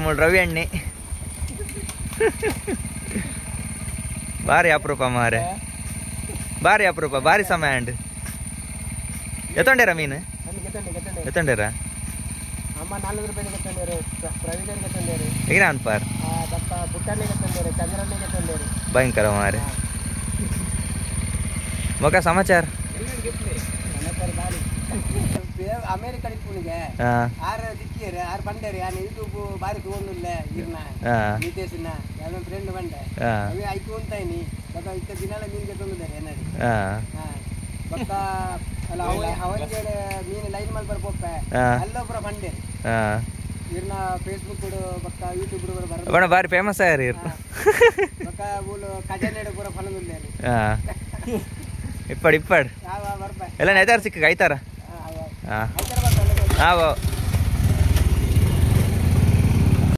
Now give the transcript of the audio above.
ಮೂಲ ರವಿ ಎಣ್ಣೆ ಭಾರಿ ಅಪರೂಪ ಮಾರೆ, ಭಾರಿ ಅಪರೂಪ, ಭಾರಿ ಸಮಯ ಅಂಡ್ ಎತ್ತೊಂಡೇರ ಮೀನು ಎತ್ತೊಂಡೇರ ಅಮ್ಮ 400 ರೂಪಾಯಿಗೆ ತಂದೇರು, ಪ್ರವೀಣರಿಗೆ ತಂದೇರು, ಈಗ ಅನ್ಪಾರ್ ದಪ್ಪ ಪುಟ್ಟಣ್ಣಿಗೆ ತಂದೇರು, ಚಂದ್ರಣ್ಣಿಗೆ ತಂದೇರು. ಭಯಂಕರ ಮಾರೆ. ಮೊಕ ಸಮಾಚಾರ ಅಮೇರಿಕ ಪುಣಿಗೆ ಆರು ದಿಕ್ಕಿಯರು ಆರು ಬಂಡೇರಿ ಆ ಯೂಟ್ಯೂಬ್ ಬಾರಿ ತಗೊಂಡಿಲ್ಲ ಇರ್ನ ನಿತೇಶನ ಯಾವ ಫ್ರೆಂಡ್ ಬಂಡೆ ಅవి ಐಕು ಅಂತಾಯಿನಿ ಬಕ್ಕ ಇತ್ತ ದಿನಾಲ ಮೀನಿಗೆ ತಂದಿದ್ದಾರೆ ಏನಾಡಿ ಬಕ್ಕ ಅಲ್ಲ ಅವನಿಗೆ ಮೀನು ಲೈನ್ ಮಾಡಿ ಬರ್ಬೋಪ್ಪೆ ಅಲ್ಲೊಬ್ಬರ ಬಂಡೆ ಇರ್ನ ಫೇಸ್ಬುಕ್ ಬಕ್ಕ ಯೂಟ್ಯೂಬ್ ಬಣ ಬಾರಿ ಫೇಮಸ್ ಆಗ್ಯಾರ ಇರ್ ಬಕ್ಕ ಊಳು ಖಜಾನೆ ಪೂರ ಫಲಮಿಲ್ಲ ಇಪ್ಪಡ್ ಎಲ್ಲ ನೈತಾರ ಸಿಕ್ಕ ಐತಾರ. ಹಾಂ